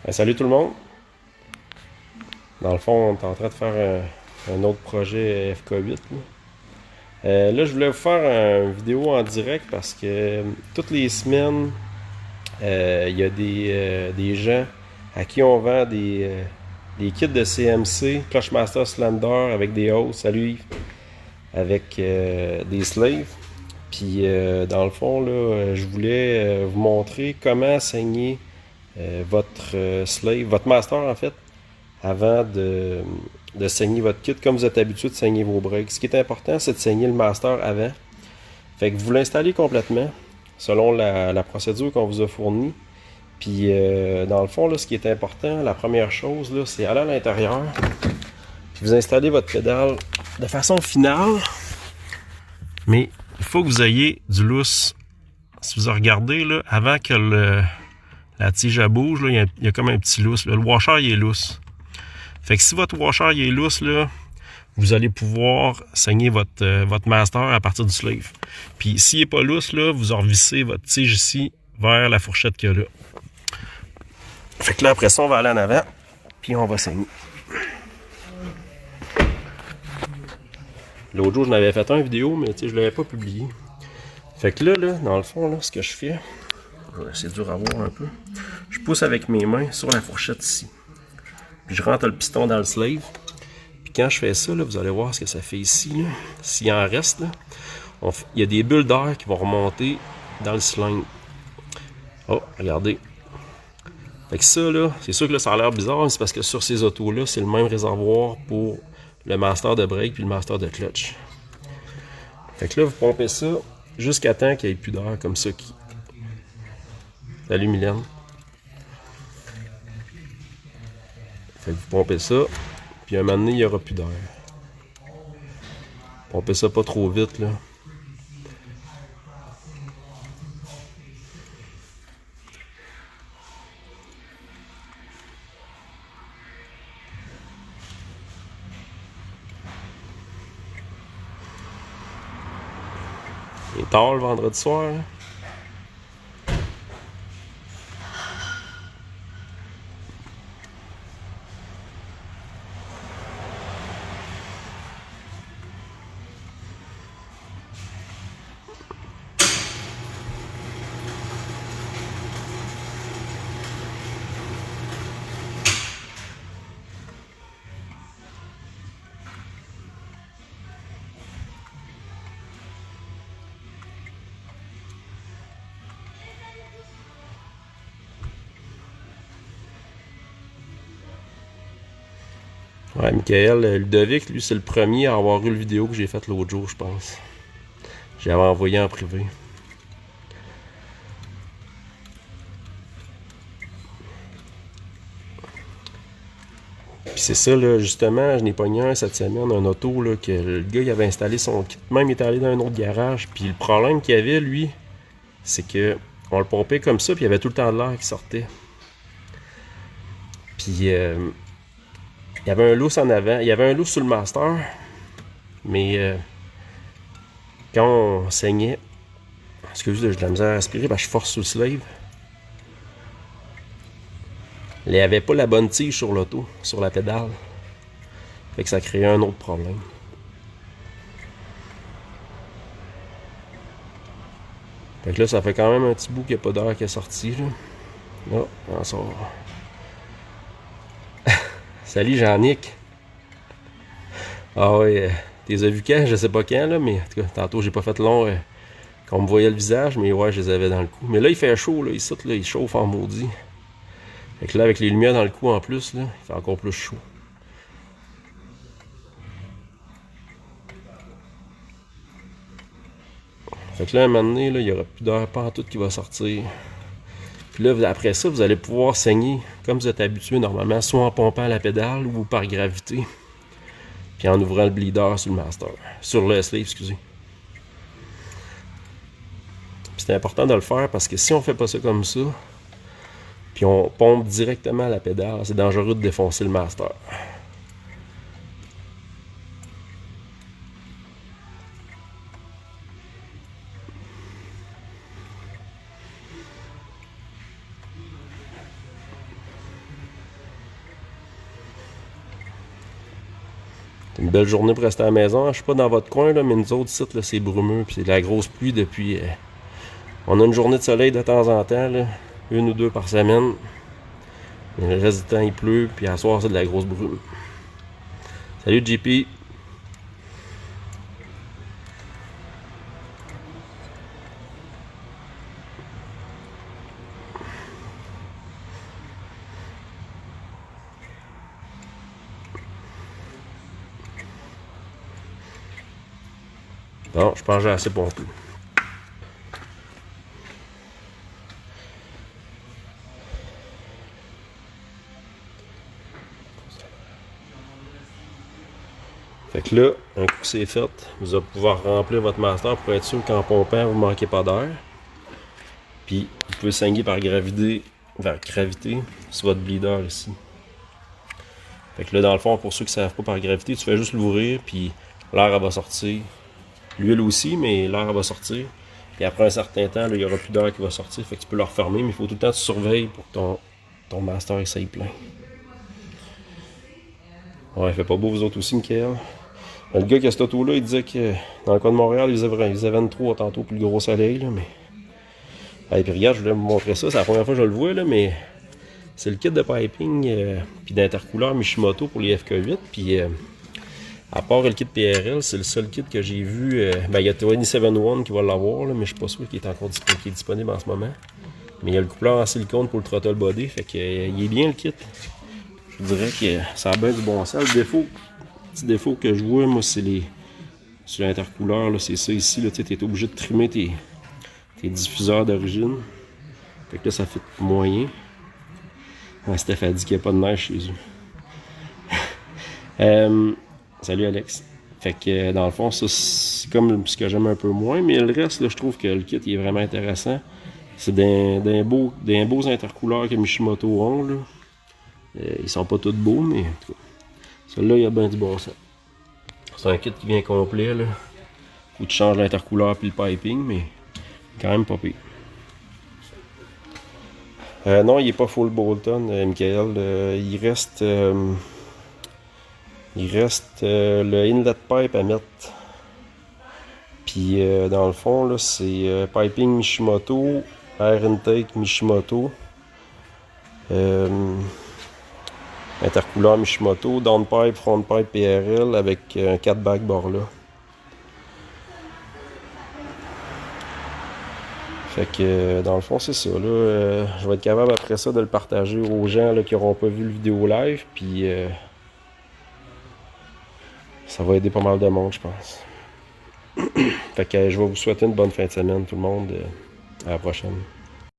Salut tout le monde. Dans le fond, on est en train de faire un autre projet FK8. Là, je voulais vous faire une vidéo en direct parce que toutes les semaines, il y a des gens à qui on vend des kits de CMC, Clochmaster Slender avec des hausses, salut Yves, avec des slaves. Puis dans le fond, là, je voulais vous montrer comment saigner votre slave, votre master en fait, avant de saigner votre kit comme vous êtes habitué de saigner vos breaks. Ce qui est important, c'est de saigner le master avant. Fait que vous l'installez complètement selon la procédure qu'on vous a fournie. Puis dans le fond, là, ce qui est important, la première chose, là, c'est aller à l'intérieur. Puis vous installez votre pédale de façon finale. Mais il faut que vous ayez du lousse. Si vous regardez, là, avant que la tige bouge, là, il y a comme un petit lousse. Là. Le washer, il est lousse. Fait que si votre washer il est lousse, là, vous allez pouvoir saigner votre master à partir du slave. Puis s'il n'est pas lousse, là, vous revissez votre tige ici vers la fourchette qu'il y a là. Fait que là, après ça, on va aller en avant, puis on va saigner. L'autre jour, je n'avais fait une vidéo, mais je ne l'avais pas publié. Fait que là, dans le fond, là, ce que je fais, c'est dur à voir un peu, je pousse avec mes mains sur la fourchette ici. Puis je rentre le piston dans le slave. Puis quand je fais ça, là, vous allez voir ce que ça fait ici. S'il en reste, là, il y a des bulles d'air qui vont remonter dans le cylindre. Oh, regardez. Fait que ça, là, c'est sûr que là, ça a l'air bizarre, mais c'est parce que sur ces autos-là, c'est le même réservoir pour le master de brake puis le master de clutch. Fait que là, vous pompez ça jusqu'à temps qu'il n'y ait plus d'air comme ça. Salut Mylène. Fait que vous pompez ça, puis à un moment donné, il n'y aura plus d'air. Pompez ça pas trop vite, là. Il est tard le vendredi soir, là. Ouais, Michael Ludovic, lui, c'est le premier à avoir eu le vidéo que j'ai faite l'autre jour, je pense. J'avais envoyé en privé. Puis c'est ça, là, justement, je n'ai pogné un cette semaine, un auto, là, que le gars, il avait installé son kit, même il était allé dans un autre garage. Puis le problème qu'il avait, lui, c'est que on le pompait comme ça, puis il y avait tout le temps de l'air qui sortait. Puis il y avait un lousse en avant, il y avait un lousse sur le master, mais quand on saignait, excusez, j'ai de la misère à respirer, je force sur le slave. Il n'y avait pas la bonne tige sur l'auto, sur la pédale. Fait que ça créait un autre problème. Fait que là, ça fait quand même un petit bout qu'il n'y a pas d'air qui est sorti. Là. Là, on sort. Salut Jean-Nic. Ah ouais, t'es as vu quand? Je sais pas quand, là, mais en tout cas, tantôt, j'ai pas fait long qu'on me voyait le visage, mais ouais, je les avais dans le cou. Mais là, il fait chaud, là, ici, là, il chauffe en maudit. Fait que là, avec les lumières dans le cou en plus, là, il fait encore plus chaud. Fait que là, à un moment donné, là, il n'y aura plus d'air partout qui va sortir. Puis là, après ça, vous allez pouvoir saigner comme vous êtes habitué normalement, soit en pompant la pédale ou par gravité. Puis en ouvrant le bleeder sur le master. Sur le slave, excusez. Puis c'est important de le faire parce que si on fait pas ça comme ça, puis on pompe directement la pédale, c'est dangereux de défoncer le master. C'est une belle journée pour rester à la maison. Je suis pas dans votre coin, là, mais nous autres sites, c'est brumeux. Puis c'est de la grosse pluie depuis. On a une journée de soleil de temps en temps, là, une ou deux par semaine. Mais le reste du temps, il pleut. Puis à soir, c'est de la grosse brume. Salut JP. Bon, je pense que j'ai assez pompé. Fait que là, un coup c'est fait, vous allez pouvoir remplir votre master pour être sûr qu'en pompant, vous ne manquez pas d'air. Puis, vous pouvez saigner par gravité sur votre bleeder ici. Fait que là, dans le fond, pour ceux qui ne savent pas par gravité, tu fais juste l'ouvrir, puis l'air va sortir. L'huile aussi, mais l'air va sortir. Et après un certain temps, là, il n'y aura plus d'air qui va sortir. Fait que tu peux le refermer, mais il faut tout le temps que tu surveilles pour que ton master essaye plein. Ouais, il fait pas beau vous autres aussi, Michael. Le gars qui a cette auto-là, il disait que dans le coin de Montréal, il faisait 23 tantôt, plus le gros soleil. Là, mais... Et puis regarde, je voulais vous montrer ça. C'est la première fois que je le vois, là, mais c'est le kit de piping puis d'intercouleur Mishimoto pour les FK8. Puis à part le kit PRL, c'est le seul kit que j'ai vu. Ben, il y a 271 qui va l'avoir, mais je suis pas sûr qu'il est encore disponible en ce moment. Mais il y a le coupleur en silicone pour le throttle body, fait que il est bien le kit. Je dirais que ça a bien du bon sens. Le petit défaut que je vois, moi, c'est sur l'intercouleur, c'est ça ici. Tu es obligé de trimer tes diffuseurs d'origine. Fait que là, ça fait moyen. Ah, Steph a dit qu'il n'y a pas de neige chez eux. Salut Alex. Fait que dans le fond, ça c'est comme ce que j'aime un peu moins, mais le reste, là, je trouve que le kit il est vraiment intéressant. C'est des beaux intercouleurs que Mishimoto ont. Là. Ils sont pas tous beaux, mais en tout cas, celui-là il a bien du bon sens. C'est un kit qui vient complet. Là. Faut que tu changes l'intercouleur puis le piping, mais quand même pas pire. Non, il est pas full Bolton, Michael. Il reste le inlet pipe à mettre. Puis dans le fond, là, c'est piping Mishimoto, air intake Mishimoto, intercouleur Mishimoto, downpipe, frontpipe PRL avec un 4 back bord là. Fait que dans le fond, c'est ça. Là, je vais être capable après ça de le partager aux gens là, qui n'auront pas vu le vidéo live. Puis ça va aider pas mal de monde, je pense. Fait que je vais vous souhaiter une bonne fin de semaine, tout le monde. À la prochaine.